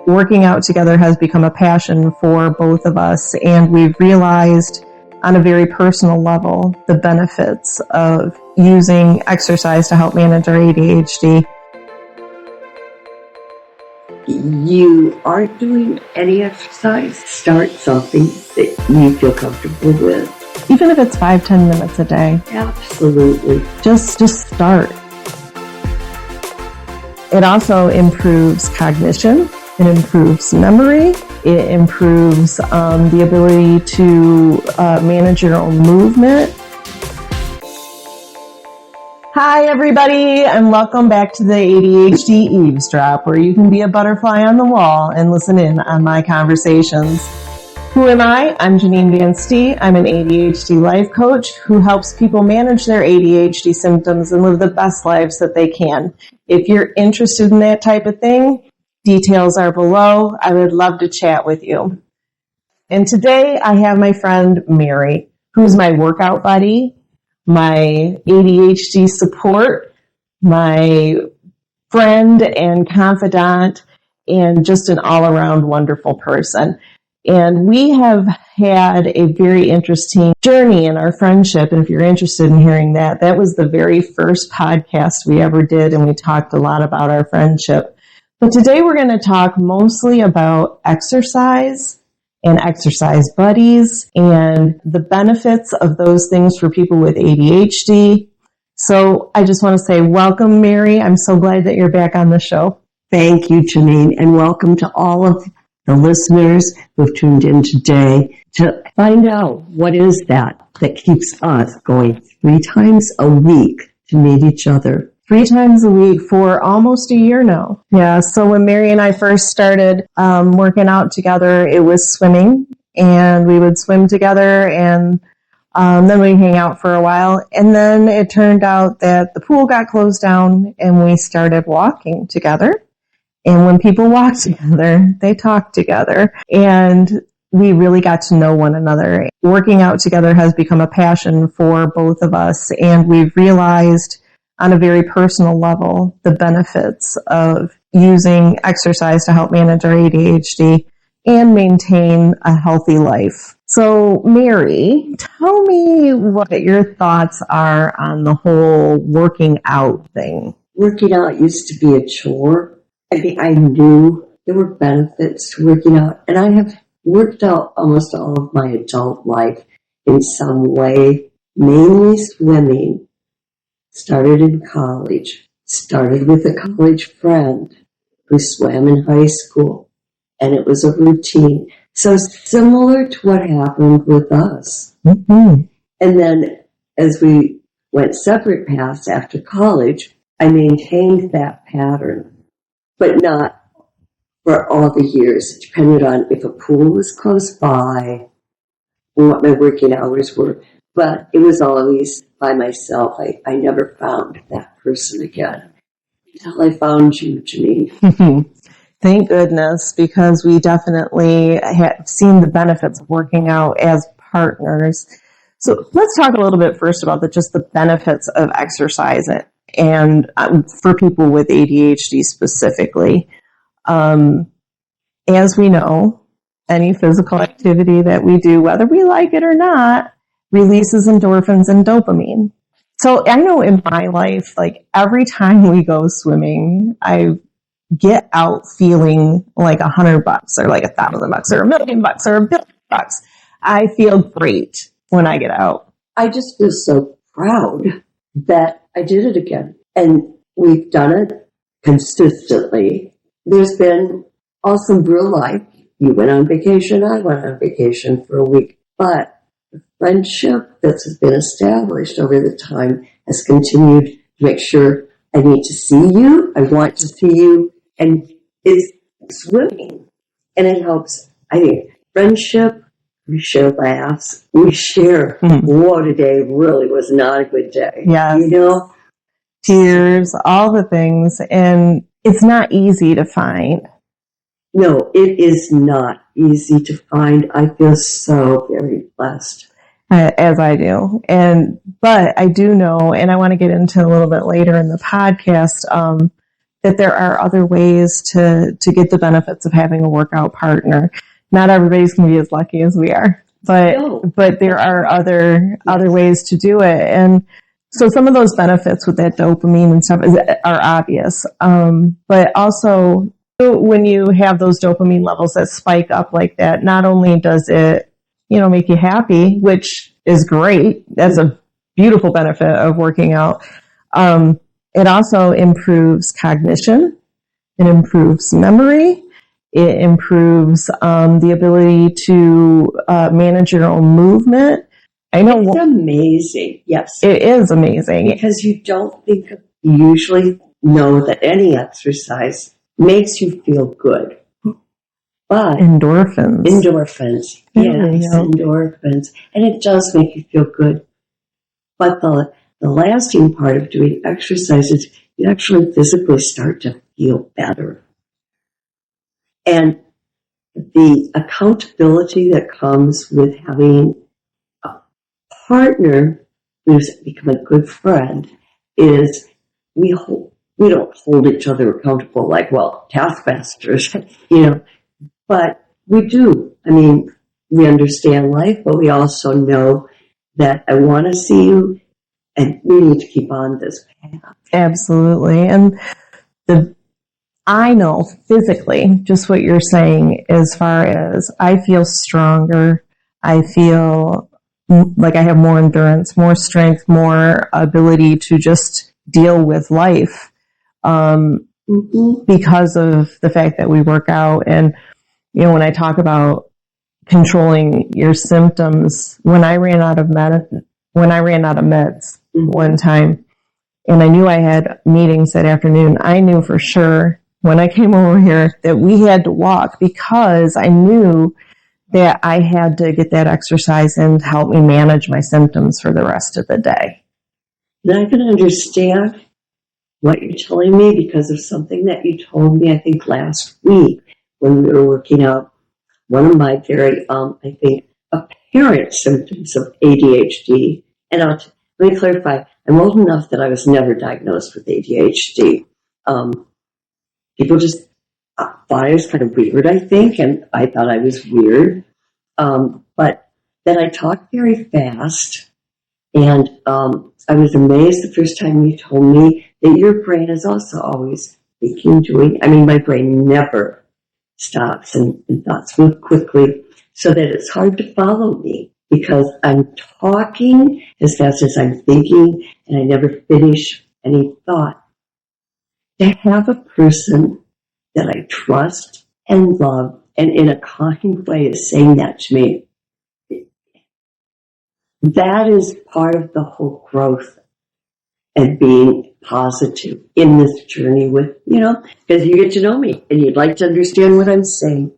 working out together has become a passion for both of us, and we've realized on a very personal level the benefits of using exercise to help manage our ADHD. You aren't doing any exercise, start something that you feel comfortable with. Even if it's 5-10 minutes a day. Absolutely. Just start. It also improves cognition. It improves memory. It improves the ability to manage your own movement. Hi, everybody, and welcome back to the ADHD Eavesdrop, where you can be a butterfly on the wall and listen in on my conversations. Who am I? I'm Janine Van Stee. I'm an ADHD life coach who helps people manage their ADHD symptoms and live the best lives that they can. If you're interested in that type of thing, details are below. I would love to chat with you. And today I have my friend Mary, who's my workout buddy, my ADHD support, my friend and confidant, and just an all-around wonderful person. And we have had a very interesting journey in our friendship. And if you're interested in hearing that, that was the very first podcast we ever did, and we talked a lot about our friendship. But today we're going to talk mostly about exercise and exercise buddies and the benefits of those things for people with ADHD. So I just want to say welcome, Mary. I'm so glad that you're back on the show. Thank you, Janine, and welcome to all of the listeners who've tuned in today to find out what is that keeps us going 3 times a week to meet each other. 3 times a week for almost a year now. Yeah, so when Mary and I first started working out together, it was swimming, and we would swim together, and then we'd hang out for a while. And then it turned out that the pool got closed down, and we started walking together. And when people walk together, they talk together, and we really got to know one another. Working out together has become a passion for both of us, and we've realized on a very personal level the benefits of using exercise to help manage our ADHD and maintain a healthy life. So, Mary, tell me what your thoughts are on the whole working out thing. Working out used to be a chore. I think I knew there were benefits to working out, and I have worked out almost all of my adult life in some way, mainly swimming. Started in college, started with a college friend who swam in high school, and it was a routine. So similar to what happened with us. Mm-hmm. And then as we went separate paths after college, I maintained that pattern, but not for all the years. It depended on if a pool was close by and what my working hours were. But it was always by myself. I never found that person again until I found you, Janine. Thank goodness, because we definitely have seen the benefits of working out as partners. So let's talk a little bit first about just the benefits of exercise and for people with ADHD specifically. As we know, any physical activity that we do, whether we like it or not, releases endorphins and dopamine. So I know in my life, like every time we go swimming, I get out feeling like $100 or like $1,000 or $1 million or $1 billion. I feel great when I get out. I just feel so proud that I did it again. And we've done it consistently. There's been awesome real life. You went on vacation, I went on vacation for a week. But the friendship that's been established over the time has continued to make sure I need to see you, I want to see you, and it's swimming. And it helps, I think, friendship, we share laughs, we share, whoa, today really was not a good day. Yes. You know? Tears, all the things, and it's not easy to find. No, it is not easy to find. I feel so very blessed. As I do. But I do know, and I want to get into a little bit later in the podcast, that there are other ways to get the benefits of having a workout partner. Not everybody's going to be as lucky as we are, but there are other ways to do it. And so some of those benefits with that dopamine and stuff are obvious. But also when you have those dopamine levels that spike up like that, not only does it, make you happy, which is great. That's a beautiful benefit of working out. It also improves cognition. It improves memory. It improves the ability to manage your own movement. I know it's amazing. Yes, it is amazing because you usually know that any exercise makes you feel good. But endorphins, yes, endorphins, and it does make you feel good. But the lasting part of doing exercise is you actually physically start to feel better. And the accountability that comes with having a partner who's become a good friend is we don't hold each other accountable like, taskmasters, but we do. I mean, we understand life, but we also know that I want to see you and we need to keep on this path. Absolutely. And I know physically just what you're saying as far as I feel stronger. I feel like I have more endurance, more strength, more ability to just deal with life because of the fact that we work out. And, when I talk about controlling your symptoms, when I ran out of meds one time, and I knew I had meetings that afternoon, I knew for sure when I came over here that we had to walk because I knew that I had to get that exercise in to help me manage my symptoms for the rest of the day. And I can understand what you're telling me because of something that you told me, I think, last week when we were working out one of my very, apparent symptoms of ADHD. And let me clarify, I'm old enough that I was never diagnosed with ADHD. People just thought I was kind of weird, I think, and I thought I was weird. But then I talked very fast, and I was amazed the first time you told me that your brain is also always thinking, doing. I mean, my brain never stops, and thoughts move quickly, so that it's hard to follow me because I'm talking as fast as I'm thinking, and I never finish any thought. To have a person that I trust and love, and in a kind way is saying that to me, that is part of the whole growth and being positive in this journey with, because you get to know me and you'd like to understand what I'm saying.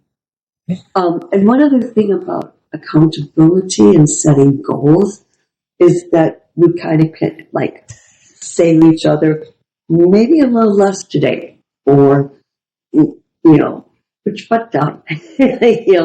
And one other thing about accountability and setting goals is that we kind of can say to each other, maybe a little less today, or, put your butt down,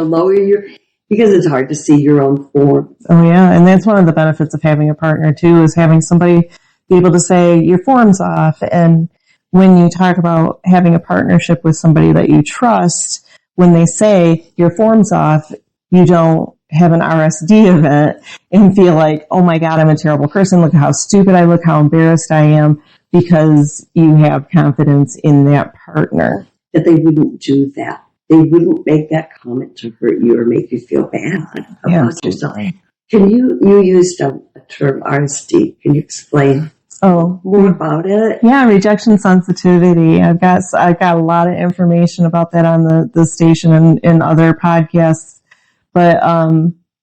lower because it's hard to see your own form. Oh yeah. And that's one of the benefits of having a partner too, is having somebody be able to say your form's off. And when you talk about having a partnership with somebody that you trust, when they say your form's off, you don't have an RSD event and feel like, oh my God, I'm a terrible person. Look how stupid I look, how embarrassed I am, because you have confidence in that partner. That they wouldn't do that. They wouldn't make that comment to hurt you or make you feel bad about yourself. Can you used a term RSD. Can you explain more about it? Yeah, rejection sensitivity. I've got a lot of information about that on the station and in other podcasts. But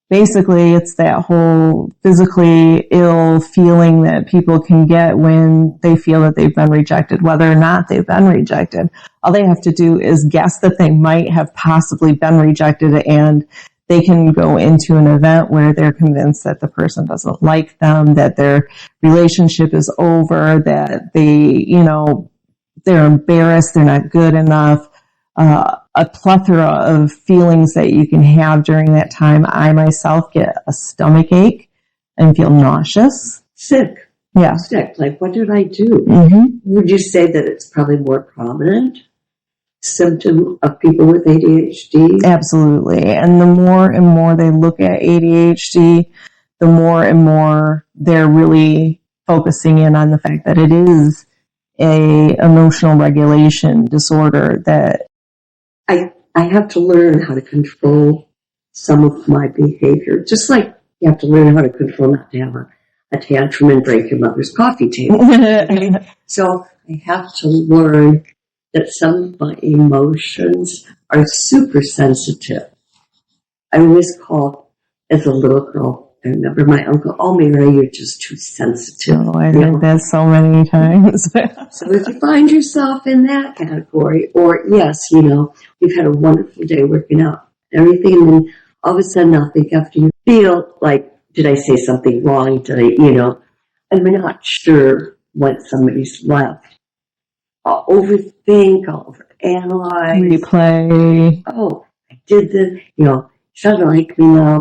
basically, it's that whole physically ill feeling that people can get when they feel that they've been rejected, whether or not they've been rejected. All they have to do is guess that they might have possibly been rejected, and they can go into an event where they're convinced that the person doesn't like them, that their relationship is over, that they're embarrassed, they're not good enough. A plethora of feelings that you can have during that time. I myself get a stomach ache and feel nauseous. Sick. Yeah. Like, what did I do? Mm-hmm. Would you say that it's probably more prominent symptom of people with ADHD? Absolutely. And the more and more they look at ADHD, the more and more they're really focusing in on the fact that it is a emotional regulation disorder that I have to learn how to control some of my behavior, just like you have to learn how to control not to have a tantrum and break your mother's coffee table. Okay? So I have to learn that some of my emotions are super sensitive. I was called, as a little girl, I remember my uncle, oh, Mary, you're just too sensitive. Oh, I heard that so many times. So if you find yourself in that category, or yes, we've had a wonderful day working out, everything, and then all of a sudden I'll think after you feel like, did I say something wrong? Did I, I'm not sure what somebody's left. I'll overthink, I'll overanalyze. Replay. Oh, I did this, she doesn't like me now.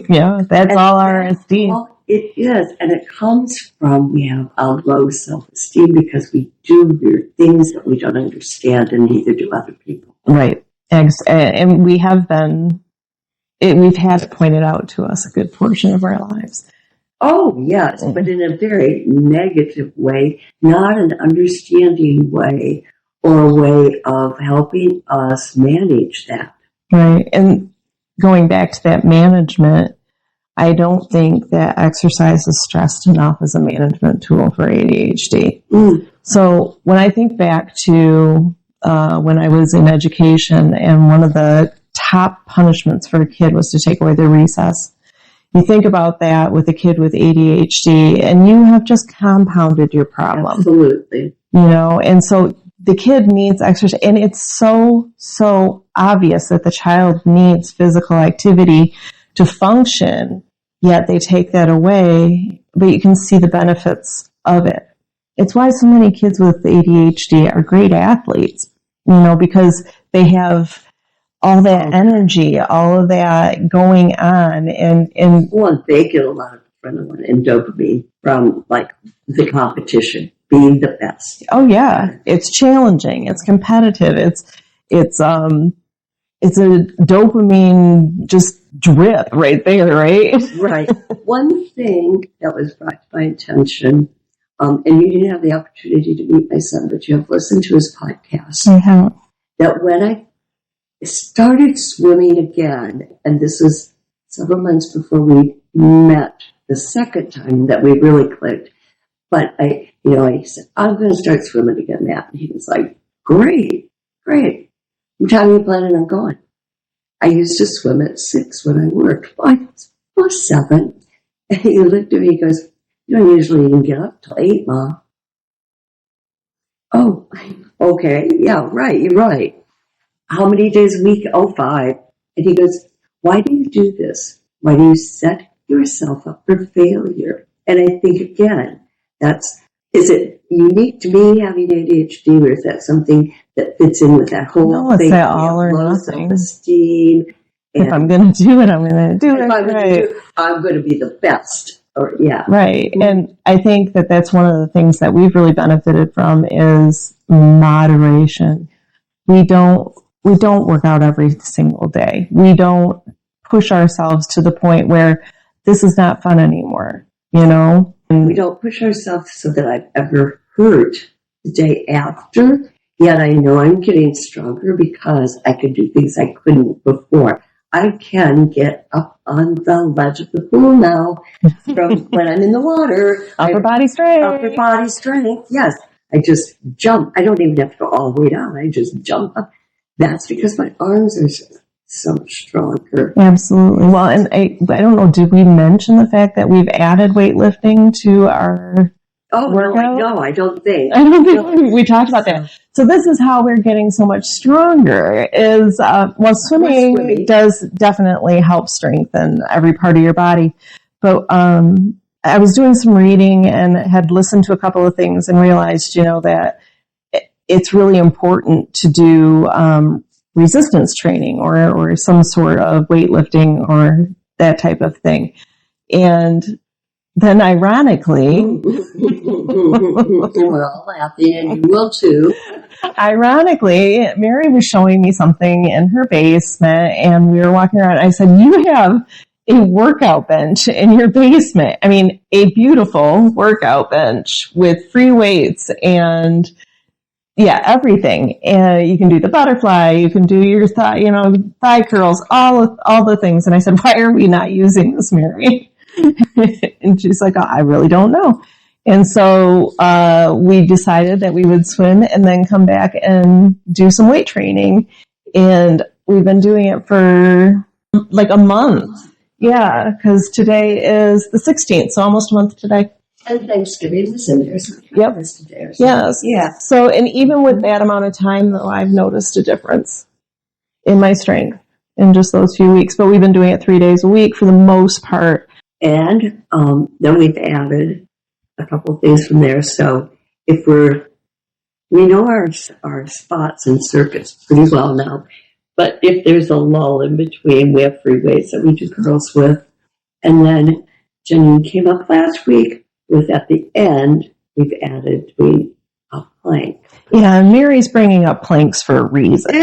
Yeah, that's all RSD. Well, it is, and it comes from we have a low self-esteem because we do weird things that we don't understand, and neither do other people. Right, and we have been, we've had it pointed out to us a good portion of our lives. Oh, yes, but in a very negative way, not an understanding way or a way of helping us manage that. Right, and going back to that management, I don't think that exercise is stressed enough as a management tool for ADHD. So when I think back to when I was in education, and one of the top punishments for a kid was to take away their recess. You think about that with a kid with ADHD, and you have just compounded your problem. Absolutely. And so the kid needs exercise, and it's so obvious that the child needs physical activity to function, yet they take that away, but you can see the benefits of it. It's why so many kids with ADHD are great athletes, because they have all that energy, all of that going on, and well, they get a lot of adrenaline and dopamine from like the competition, being the best. Oh yeah, it's challenging, it's competitive, it's a dopamine just drip right there, right? Right. One thing that was brought to my attention, and you didn't have the opportunity to meet my son, but you have listened to his podcast. I have. That when I started swimming again, and this was several months before we met the second time that we really clicked, but I said, I'm going to start swimming again, Matt. And he was like, great. What time are you planning on going? I used to swim at 6 when I worked. Well, I was 7. And he looked at me, he goes, you don't usually even get up till 8, Ma. Oh, okay. Yeah, right. You're right. How many days a week? Oh, 5. And he goes, why do you do this? Why do you set yourself up for failure? And I think, again, is it unique to me having ADHD, or is that something that fits in with that whole no, it's thing? that all or nothing. Self-esteem. If I'm going to do it, I'm going to do it. I'm going to be the best. Right. And I think that that's one of the things that we've really benefited from is moderation. We don't work out every single day. We don't push ourselves to the point where this is not fun anymore, And we don't push ourselves so that I've ever hurt the day after, yet I know I'm getting stronger because I can do things I couldn't before. I can get up on the ledge of the pool now from when I'm in the water. Upper body strength. Yes. I just jump. I don't even have to go all the way down. I just jump up. That's because my arms are so stronger. Absolutely. Well, and I don't know, did we mention the fact that we've added weightlifting to our workout? No, I don't think. We talked about that. So this is how we're getting so much stronger is, swimming does definitely help strengthen every part of your body. But I was doing some reading and had listened to a couple of things and realized, that it's really important to do resistance training or some sort of weightlifting or that type of thing. And then ironically, we're all laughing, and you will too. Ironically, Mary was showing me something in her basement, and we were walking around. I said, "You have a workout bench in your basement. I mean, a beautiful workout bench with free weights and everything. And you can do the butterfly, you can do your thigh curls, all the things." And I said, "Why are we not using this, Mary?" And she's like, "Oh, I really don't know." And so we decided that we would swim and then come back and do some weight training. And we've been doing it for like a month. Yeah, because today is the 16th, so almost a month today. And Thanksgiving is in there. So Yep. Today Yes. Yeah. So, and even with that amount of time, though, I've noticed a difference in my strength in just those few weeks. But we've been doing it 3 days a week for the most part. And then we've added a couple of things from there. So if we know our spots and circuits pretty well now, but if there's a lull in between, we have free weights that we do curls with. And then Janine came up last week with, at the end, we've added a plank. Yeah, and Mary's bringing up planks for a reason.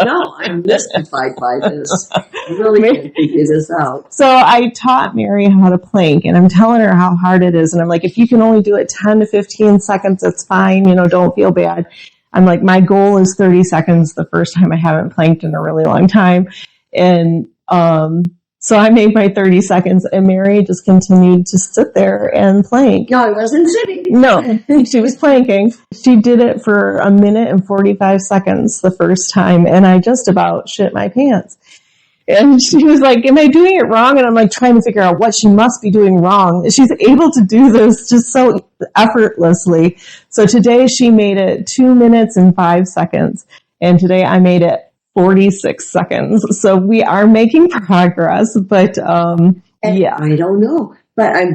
No, I'm mystified by this. I really can't figure this out. So I taught Mary how to plank, and I'm telling her how hard it is. And I'm like, if you can only do it 10 to 15 seconds, that's fine. Don't feel bad. I'm like, my goal is 30 seconds the first time. I haven't planked in a really long time. And so I made my 30 seconds, and Mary just continued to sit there and plank. No, I wasn't sitting. No, she was planking. She did it for 1 minute and 45 seconds the first time, and I just about shit my pants. And she was like, "Am I doing it wrong?" And I'm like trying to figure out what she must be doing wrong. She's able to do this just so effortlessly. So today she made it 2 minutes and 5 seconds. And today I made it 46 seconds. So we are making progress, but yeah. I don't know. But I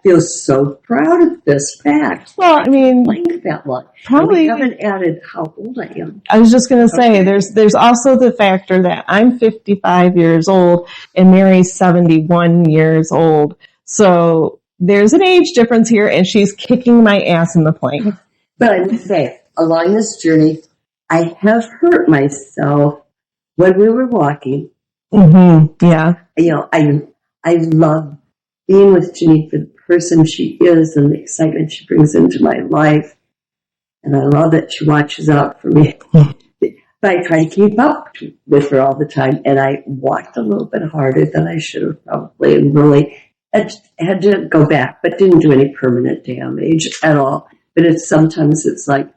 feel so proud of this fact. Well, I mean, Plank that long. probably. We haven't added how old I am. I was just going to say, there's also the factor that I'm 55 years old and Mary's 71 years old. So there's an age difference here, and she's kicking my ass in the plank. But I must say, along this journey, I have hurt myself when we were walking. Mm-hmm. Yeah. I love being with Janine for the person she is and the excitement she brings into my life. And I love that she watches out for me. But I try to keep up with her all the time. And I walked a little bit harder than I should have probably, and really had to go back, but didn't do any permanent damage at all. But sometimes it's like,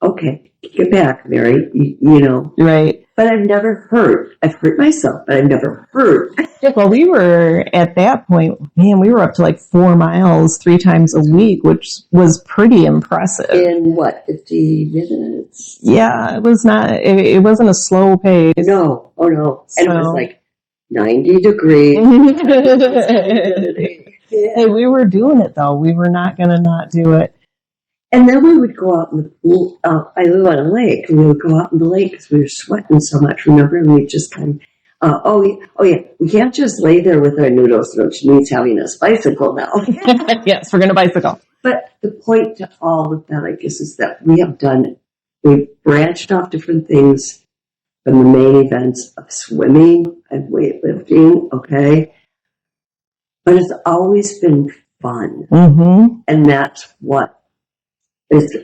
okay, get back, Mary, Right. But I've never hurt. I've hurt myself, but I've never hurt. Well, we were at that point, man, we were up to like 4 miles 3 times a week, which was pretty impressive. In 50 minutes? Yeah, it wasn't a slow pace. No, oh no. And it was like 90 degrees. Hey, we were doing it though. We were not going to not do it. And then we would go out in the pool. I live on a lake, and we would go out in the lake because we were sweating so much. Remember, and we just kind of, we can't just lay there with our noodles. She needs having a bicycle now. Yes, we're going to bicycle. But the point to all of that, I guess, is that we've branched off different things from the main events of swimming and weightlifting, okay? But it's always been fun. Mm-hmm. And that's what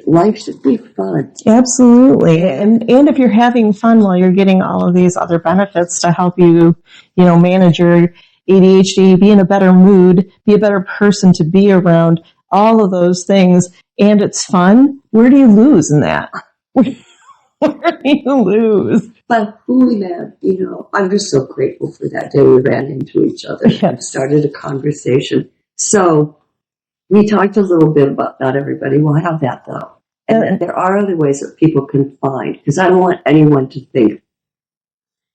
life should be fun. Absolutely. And if you're having fun while you're getting all of these other benefits to help you, manage your ADHD, be in a better mood, be a better person to be around, all of those things, and it's fun, where do you lose in that? Where do you lose? But who we met, I'm just so grateful for that day we ran into each other and started a conversation. So we talked a little bit about not everybody will have that, though. And there are other ways that people can find, because I don't want anyone to think,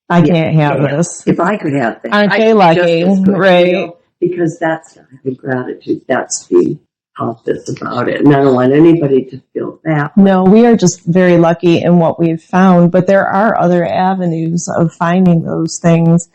I can't have this. If I could have that. Aren't they lucky? Right. Because that's not having gratitude. That's being conscious about it. And I don't want anybody to feel that. No, we are just very lucky in what we've found, but there are other avenues of finding those things.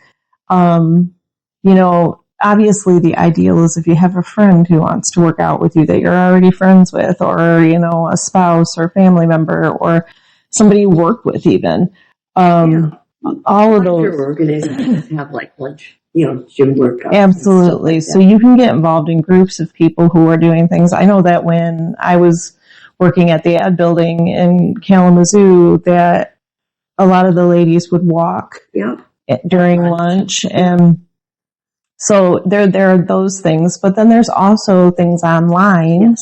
obviously the ideal is if you have a friend who wants to work out with you that you're already friends with, or, a spouse or family member or somebody you work with even. All of those. Organizations have like lunch, gym workouts. Absolutely. So you can get involved in groups of people who are doing things. I know that when I was working at the ad building in Kalamazoo, that a lot of the ladies would walk during lunch. And so there are those things, but then there's also things online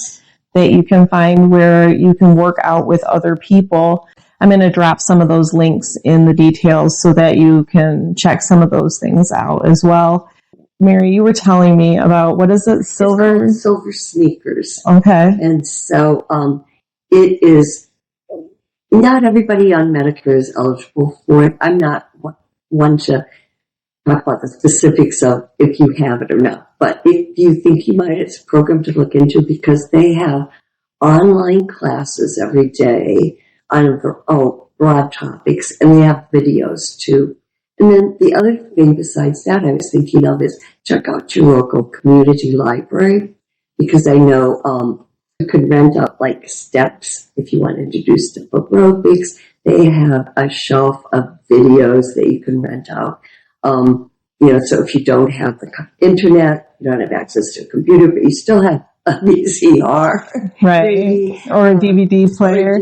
that you can find where you can work out with other people. I'm going to drop some of those links in the details so that you can check some of those things out as well. Mary, you were telling me about, what is it? Silver sneakers. Okay. And so it is, not everybody on Medicare is eligible for it. I'm not one to talk about the specifics of if you have it or not. But if you think you might, it's a program to look into because they have online classes every day on broad topics, and they have videos too. And then the other thing besides that I was thinking of is check out your local community library, because I know you can rent out like steps if you wanted to do step aerobics. They have a shelf of videos that you can rent out. So if you don't have the internet, you don't have access to a computer, but you still have a VCR, right, or a DVD player.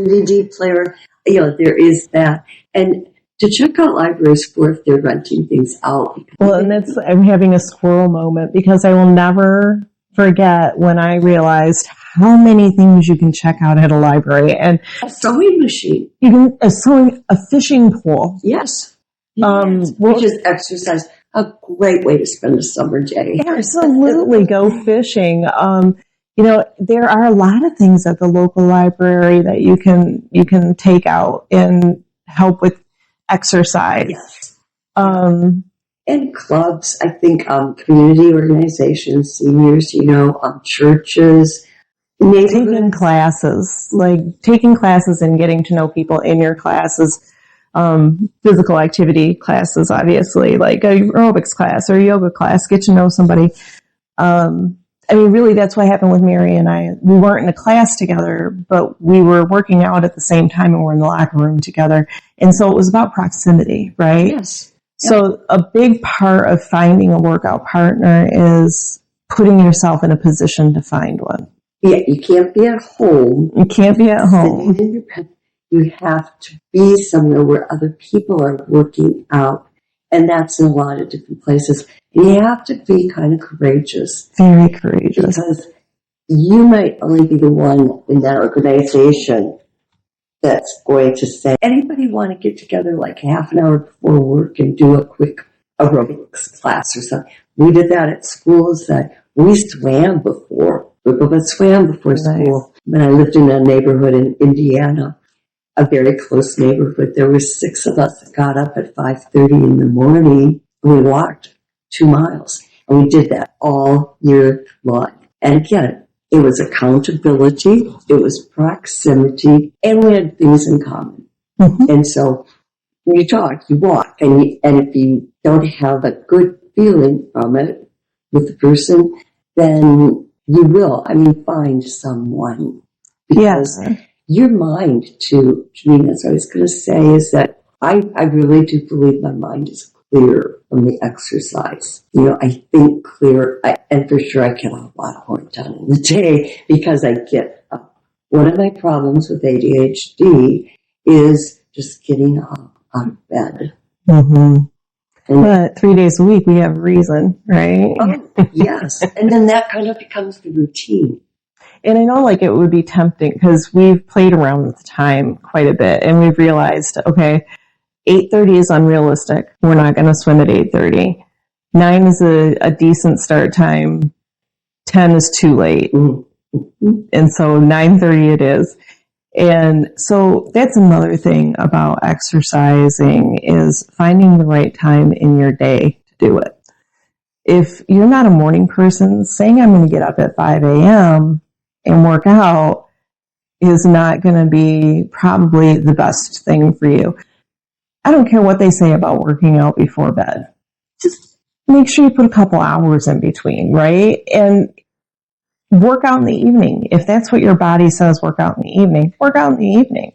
There is that. And to check out libraries for if they're renting things out. Well, and I'm having a squirrel moment because I will never forget when I realized how many things you can check out at a library. And a sewing machine. You can a fishing pool. Yes. Which is exercise. A great way to spend a summer day. Absolutely. Go fishing. There are a lot of things at the local library that you can take out and help with exercise. Yes. And clubs, I think, community organizations, seniors, churches, taking classes and getting to know people in your classes. Physical activity classes, obviously, like a aerobics class or a yoga class, get to know somebody. Really, that's what happened with Mary and I. We weren't in a class together, but we were working out at the same time and we're in the locker room together. And so it was about proximity, right? Yes. So a big part of finding a workout partner is putting yourself in a position to find one. Yeah, you can't be at home. You have to be somewhere where other people are working out. And that's in a lot of different places. And you have to be kind of courageous. Very courageous. Because you might only be the one in that organization that's going to say, anybody want to get together like half an hour before work and do a quick aerobics class or something? We did that at schools. That we swam before. We swam before school. When I lived in a neighborhood in Indiana, a very close neighborhood, there were 6 of us that got up at 5:30 in the morning. We walked 2 miles, and we did that all year long. And again, it was accountability, it was proximity, and we had things in common. Mm-hmm. And so when you talk, you walk, and if you don't have a good feeling from it with the person, then you will, find someone. Because your mind, too, Janine, as I was going to say, is that I really do believe my mind is clear from the exercise. I think clear, and for sure I get a lot of work done in the day because I get up. One of my problems with ADHD is just getting up out of bed. Mm-hmm. But 3 days a week, we have reason, right? Yes. And then that kind of becomes the routine. And I know it would be tempting because we've played around with time quite a bit and we've realized, okay, 8:30 is unrealistic. We're not going to swim at 8:30. 9 is a decent start time. 10 is too late. Mm-hmm. And so 9:30 it is. And so that's another thing about exercising is finding the right time in your day to do it. If you're not a morning person, saying I'm going to get up at 5 a.m. and work out is not going to be probably the best thing for you. I don't care what they say about working out before bed. Just make sure you put a couple hours in between, right? And work out in the evening. If that's what your body says, work out in the evening, work out in the evening.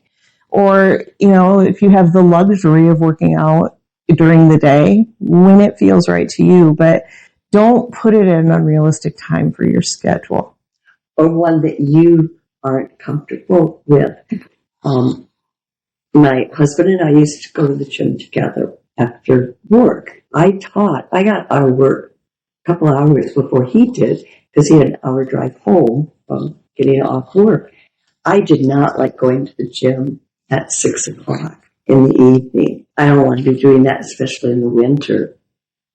Or, if you have the luxury of working out during the day, when it feels right to you, but don't put it at an unrealistic time for your schedule. Or one that you aren't comfortable with. My husband and I used to go to the gym together after work. I got out of work a couple hours before he did, because he had an hour drive home from getting off work. I did not like going to the gym at 6 o'clock in the evening. I don't want to be doing that, especially in the winter.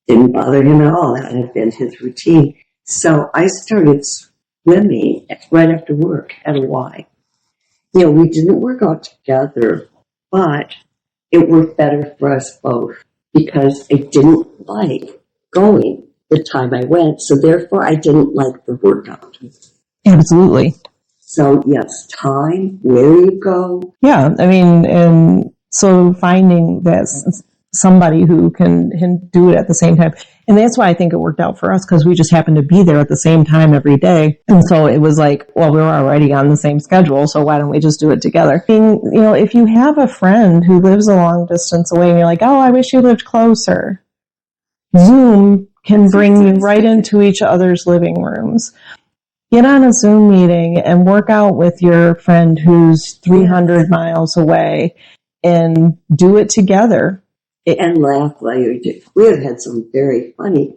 Didn't bother him at all. That had been his routine. So I started swimming right after work at a Y. We didn't work out together, but it worked better for us both because I didn't like going the time I went. So therefore, I didn't like the workout. Absolutely. So yes, time, where you go. Yeah, and so finding that somebody who can do it at the same time. And that's why I think it worked out for us, because we just happened to be there at the same time every day. And so it was like, well, we were already on the same schedule, so why don't we just do it together? If you have a friend who lives a long distance away and you're like, oh, I wish you lived closer, Zoom can bring you right into each other's living rooms. Get on a Zoom meeting and work out with your friend who's 300 miles away and do it together. And laugh while you do. We have had some very funny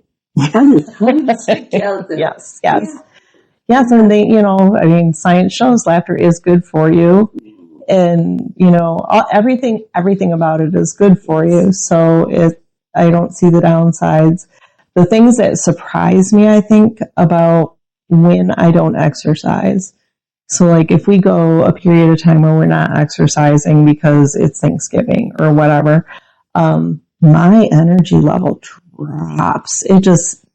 times together. Yes. Yes, and science shows laughter is good for you. And, everything about it is good for you. So I don't see the downsides. The things that surprise me, I think, about when I don't exercise. So like if we go a period of time where we're not exercising because it's Thanksgiving or whatever, my energy level drops. It just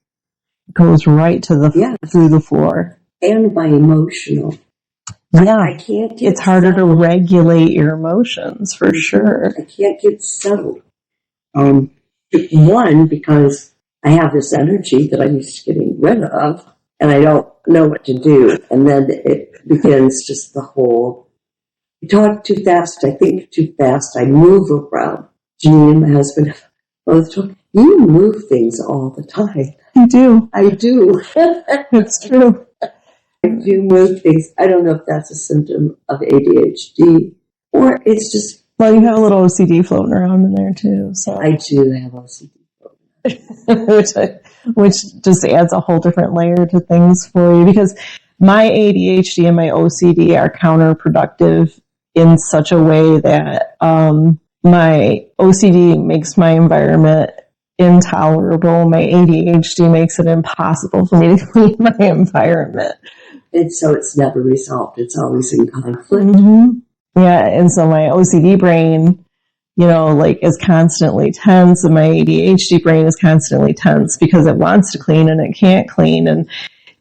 goes right to through the floor. And my emotional. Yeah. I can't get it's harder settled. To regulate your emotions for sure. I can't get settled. One, because I have this energy that I'm used to getting rid of, and I don't know what to do. And then it begins just the whole, I talk too fast, I think too fast, I move around. Janine and my husband both talk, you move things all the time. I do. It's true. I do move things. I don't know if that's a symptom of ADHD or it's just... Well, you have a little OCD floating around in there too. So I do have OCD floating which just adds a whole different layer to things for you, because my ADHD and my OCD are counterproductive in such a way that my OCD makes my environment intolerable. My ADHD makes it impossible for me to clean my environment. And so it's never resolved. It's always in conflict. Mm-hmm. Yeah, and so my OCD brain, is constantly tense, and my ADHD brain is constantly tense because it wants to clean and it can't clean. And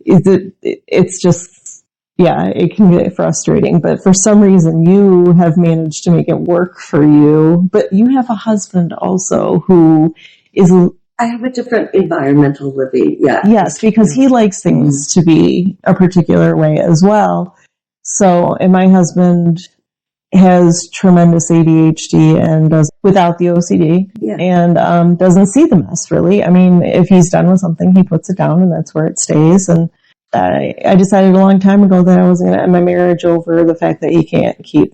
it's just, it can get frustrating. But for some reason, you have managed to make it work for you. But you have a husband also who is... I have a different environmental living, Yes, because he likes things to be a particular way as well. So, and my husband has tremendous ADHD and does without the OCD and doesn't see the mess really. I mean, if he's done with something, he puts it down and that's where it stays. And I decided a long time ago that I wasn't going to end my marriage over the fact that he can't keep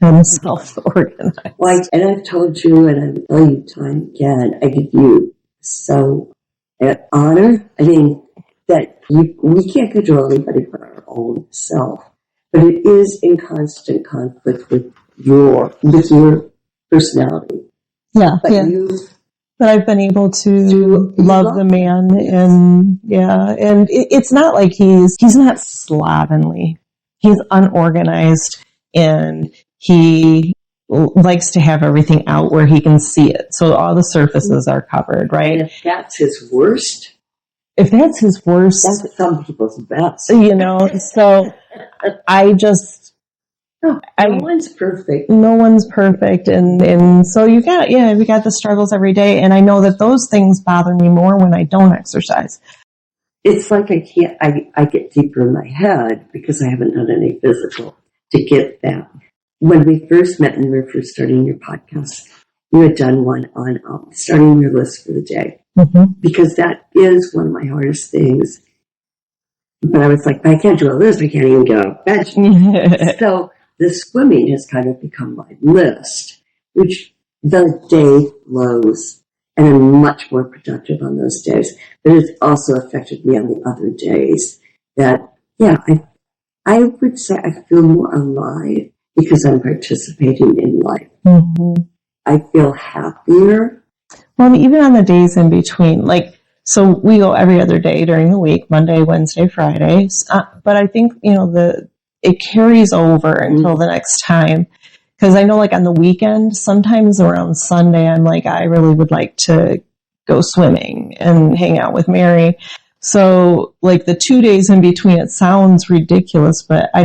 himself organized. Well, and I've told you, and I'm telling you time again, I give you so honor. I mean, that we can't control anybody but our own self. But it is in constant conflict with your personality. Yeah, But I've been able to love the man, and and it's not like he's not slovenly. He's unorganized, and he likes to have everything out where he can see it, so all the surfaces are covered, right? And if that's his worst, that's some people's best. So I just, No one's perfect. No one's perfect. And so we got the struggles every day. And I know that those things bother me more when I don't exercise. It's like I get deeper in my head because I haven't done any physical to get that. When we first met and we were first starting your podcast, you had done one on starting your list for the day. Mm-hmm. Because that is one of my hardest things. But I was like, I can't do a list. I can't even get out of bed. So the swimming has kind of become my list, which the day flows. And I'm much more productive on those days. But it's also affected me on the other days that, I would say I feel more alive because I'm participating in life. Mm-hmm. I feel happier. Well, even on the days in between, so we go every other day during the week, Monday, Wednesday, Fridays. But I think, it carries over until the next time. Because I know, on the weekend, sometimes around Sunday, I'm like, I really would like to go swimming and hang out with Mary. So, the 2 days in between, it sounds ridiculous, but I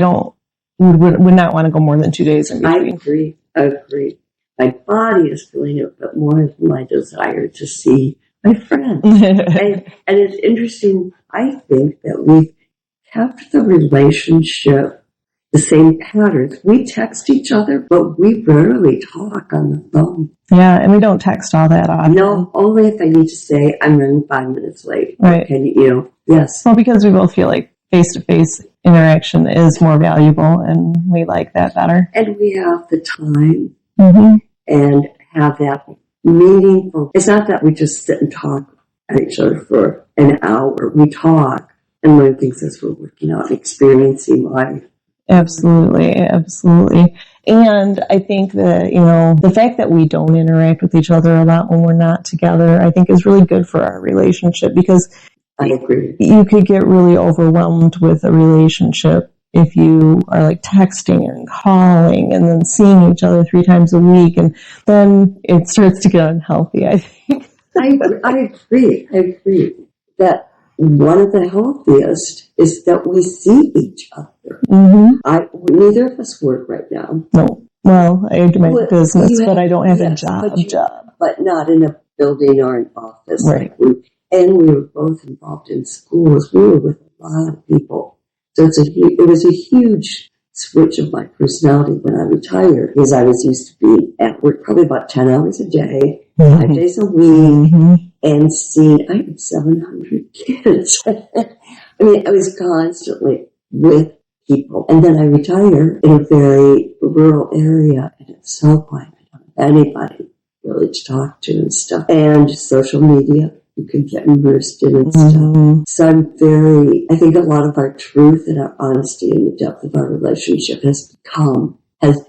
would not want to go more than 2 days in between. I agree. My body is feeling it, but more of my desire to see my friends. and it's interesting, I think, that we've kept the relationship the same patterns. We text each other, but we rarely talk on the phone. Yeah, and we don't text all that often. No, only if I need to say, I'm running 5 minutes late. Right. Can you, yes. Well, because we both feel like face-to-face interaction is more valuable, and we like that better. And we have the time mm-hmm. and have that meaningful. It's not that we just sit and talk at each other for an hour. We talk and learn things as we're working out, experiencing life. Absolutely. And I think that, the fact that we don't interact with each other a lot when we're not together, I think is really good for our relationship, because I agree. You could get really overwhelmed with a relationship if you are texting and calling and then seeing each other 3 times a week, and then it starts to get unhealthy, I think. I agree that one of the healthiest is that we see each other. Mm-hmm. Neither of us work right now. No. Well, I do my business, but I don't have a job. But not in a building or an office. Right. And we were both involved in schools. We were with a lot of people. So it was a huge switch of my personality when I retired, because I was used to being at work probably about 10 hours a day, 5 days a week, and I had 700 kids. I mean, I was constantly with people. And then I retired in a very rural area, and it's so quiet. I don't have anybody really to talk to and stuff. And social media, you can get immersed in and stuff. So I think a lot of our truth and our honesty and the depth of our relationship has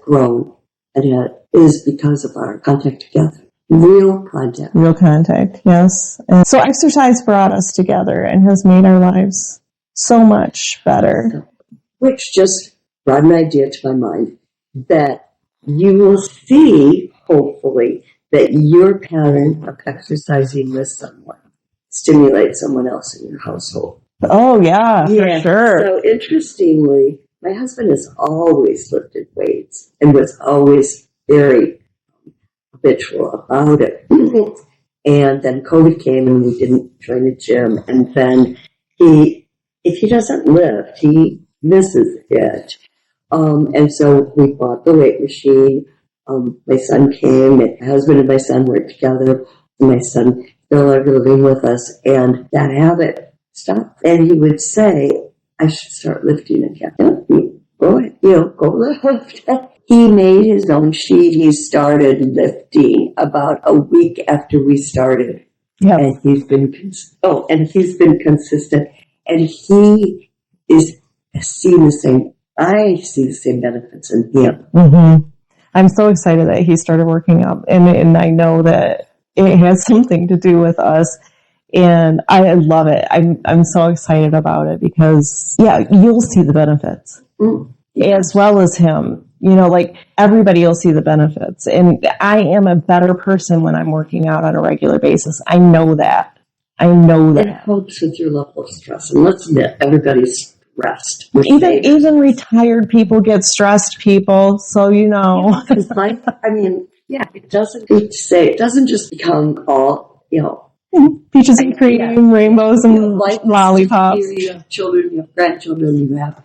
grown, and it is because of our contact together. Real contact, yes. And so exercise brought us together and has made our lives so much better. Which just brought an idea to my mind that you will see, hopefully, that your pattern of exercising with someone stimulates someone else in your household. Oh, yeah, for sure. So interestingly, my husband has always lifted weights and was always very habitual about it. And then COVID came and we didn't join the gym. And then if he doesn't lift, he misses it. And so we bought the weight machine. My son came, my husband and my son worked together. My son still living with us, and that habit stopped. And he would say, I should start lifting again. Go ahead, go lift. He made his own sheet. He started lifting about a week after we started. Yep. And he's been consistent. And he is seeing the same. I see the same benefits in him. Mm-hmm. I'm so excited that he started working out, and I know that it has something to do with us, and I love it. I'm so excited about it because, you'll see the benefits as well as him. Everybody will see the benefits, and I am a better person when I'm working out on a regular basis. I know that. It helps with your level of stress, and let's admit, everybody's rest. Even retired people get stressed, people. So, Because life, it doesn't just become all, peaches and cream, rainbows and lollipops. You have children, you have grandchildren, you have,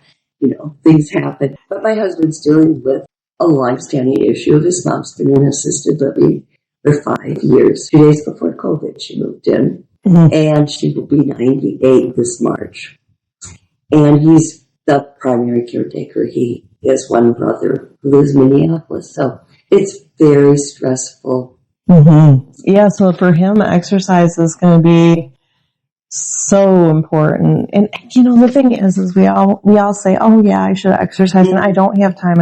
things happen. But my husband's dealing with a long-standing issue of his mom's been in assisted living for 5 years. 2 days before COVID, she moved in. Mm-hmm. And she will be 98 this March. And he's the primary caretaker. He has one brother who lives in Minneapolis. So it's very stressful. Mm-hmm. Yeah, so for him, exercise is going to be so important. And, the thing is we all say, oh, yeah, I should exercise, and I don't have time.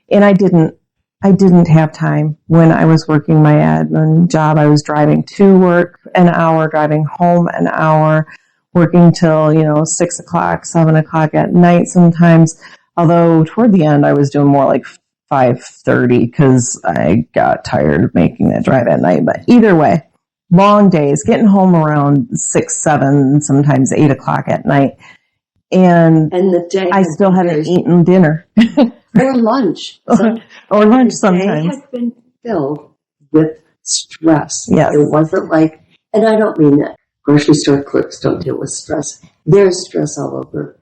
And I didn't have time when I was working my admin job. I was driving to work an hour, driving home an hour, working till, 6 o'clock, 7 o'clock at night sometimes. Although toward the end, I was doing more like 5:30 because I got tired of making that drive at night. But either way, long days, getting home around 6, 7, sometimes 8 o'clock at night. And the day I still haven't eaten dinner. Or lunch. Or lunch sometimes. The day had been filled with stress. Yes. It wasn't like, and I don't mean that grocery store clerks don't deal with stress. There's stress all over.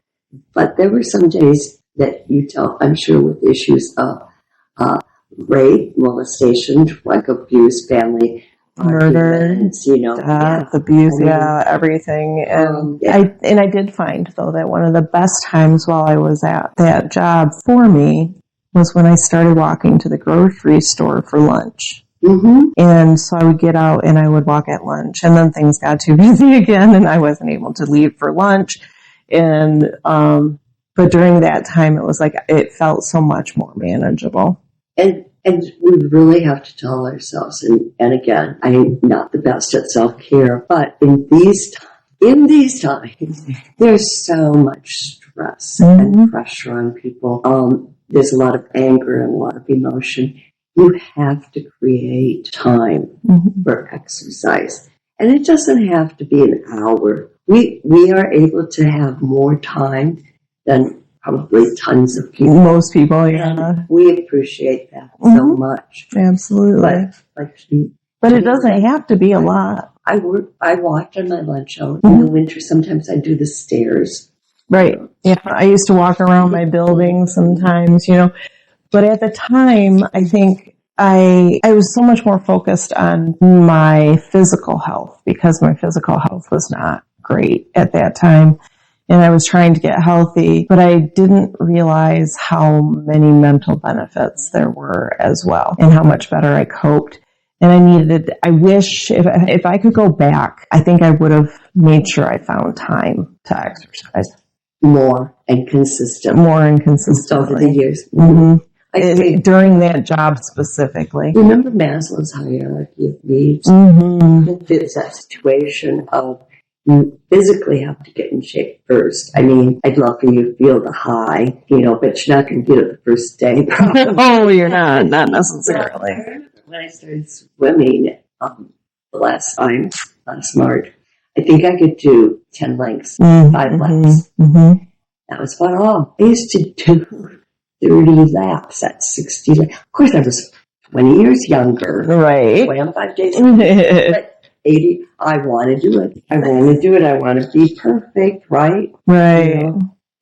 But there were some days that you tell, I'm sure, with issues of rape, molestation, drug abuse, family murder, death, abuse, everything. And I did find, though, that one of the best times while I was at that job for me was when I started walking to the grocery store for lunch. Mm-hmm. And so I would get out and I would walk at lunch, and then things got too busy again and I wasn't able to leave for lunch. And, but during that time, it was like, it felt so much more manageable. And we really have to tell ourselves, and again, I'm not the best at self-care, but in these times, there's so much stress and pressure on people. There's a lot of anger and a lot of emotion. You have to create time for exercise. And it doesn't have to be an hour. We are able to have more time than probably tons of people. Most people, yeah. And we appreciate that so much. Absolutely. But it doesn't have to be a lot. I walked on my lunch hour. In the winter, sometimes I do the stairs. Right. Yeah. I used to walk around my building sometimes, But at the time, I think I was so much more focused on my physical health because my physical health was not great at that time. And I was trying to get healthy, but I didn't realize how many mental benefits there were as well and how much better I coped. And I wish if I could go back, I think I would have made sure I found time to exercise. More and consistent. Over the years. Mm-hmm. During that job specifically. Remember Maslow's hierarchy of needs? It's that situation of you physically have to get in shape first. I mean, I'd love for you to feel the high, but you're not going to get it the first day. Oh, you're not necessarily. When I started swimming last March, I think I could do 10 lengths, 5 laps. Mm-hmm. That was about all. I used to do 30 laps at 60. Of course, I was 20 years younger. Right. Swam 5 days a week. But 80, I want to do it. I want to be perfect, right? Right.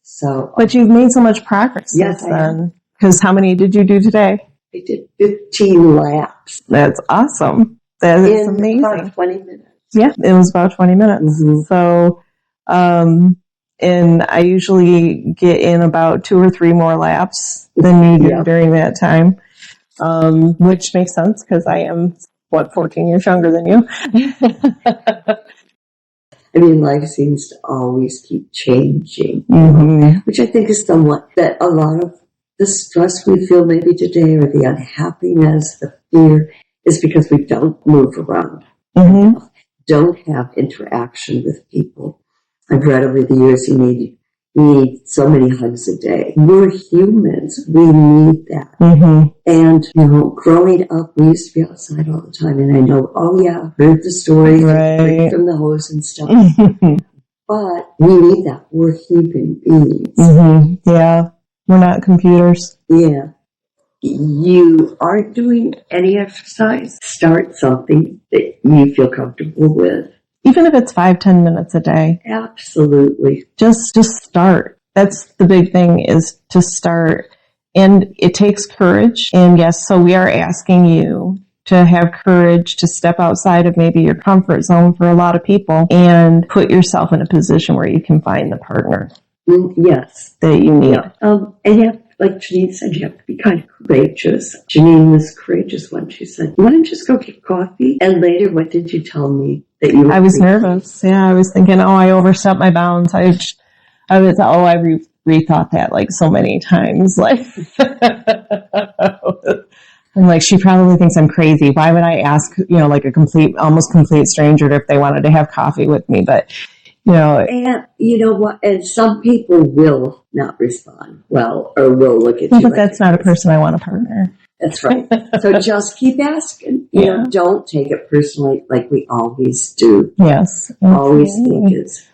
So, but you've made so much progress since then. Because how many did you do today? I did 15 laps. That's awesome. That is amazing. About 20 minutes. Yeah, it was about 20 minutes. Mm-hmm. So, and I usually get in about 2 or 3 more laps than you do during that time, which makes sense because I am 14 years younger than you. I mean, life seems to always keep changing, which I think is somewhat that a lot of the stress we feel maybe today or the unhappiness, the fear is because we don't move around, don't have interaction with people. I've read over the years you need so many hugs a day. We're humans. We need that. And, growing up, we used to be outside all the time. And I know, heard the story right. from the hose and stuff. But we need that. We're human beings. Mm-hmm. Yeah. We're not computers. Yeah. You aren't doing any exercise, start something that you feel comfortable with. Even if it's 5-10 minutes a day. Absolutely. Just start. That's the big thing, is to start. And it takes courage. And yes, so we are asking you to have courage to step outside of maybe your comfort zone for a lot of people and put yourself in a position where you can find the partner. Yes. That you need. Yeah. And you have, like Janine said, you have to be kind of courageous. Janine was courageous when she said, "You want to just go get coffee?" And later, what did you tell me? That you were I was nervous. Yeah, I was thinking, I overstepped my bounds. I rethought that like so many times. Like, I'm like, she probably thinks I'm crazy. Why would I ask, like almost complete stranger if they wanted to have coffee with me? But, And you know what? And some people will not respond well or will look at you. But that's not a person I want to partner. That's right. So just keep asking. You know, don't take it personally like we always do. Yes. Absolutely. Always think it's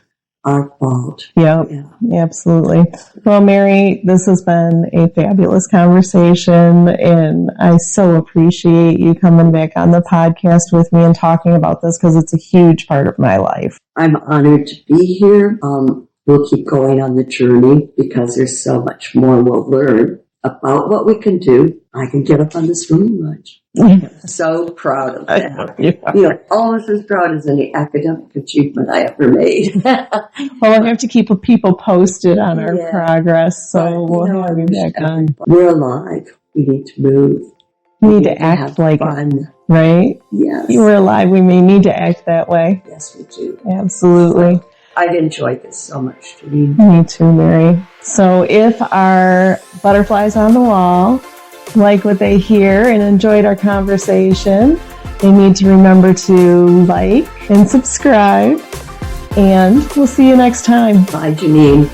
our fault. Yep. Yeah, absolutely. Well, Mary, this has been a fabulous conversation, and I so appreciate you coming back on the podcast with me and talking about this, because it's a huge part of my life. I'm honored to be here. We'll keep going on the journey, because there's so much more we'll learn about what we can do. I can get up on this room much. I'm so proud of that. Almost as proud as any academic achievement I ever made. Well, I have to keep people posted on our progress, so we'll have you back on. We're alive. We need to move. We need to act like fun. It, right? Yes. We're alive. We may need to act that way. Yes, we do. Absolutely. I've enjoyed this so much, Janine. Me too, Mary. So if our butterflies on the wall like what they hear and enjoyed our conversation, they need to remember to like and subscribe. And we'll see you next time. Bye, Janine.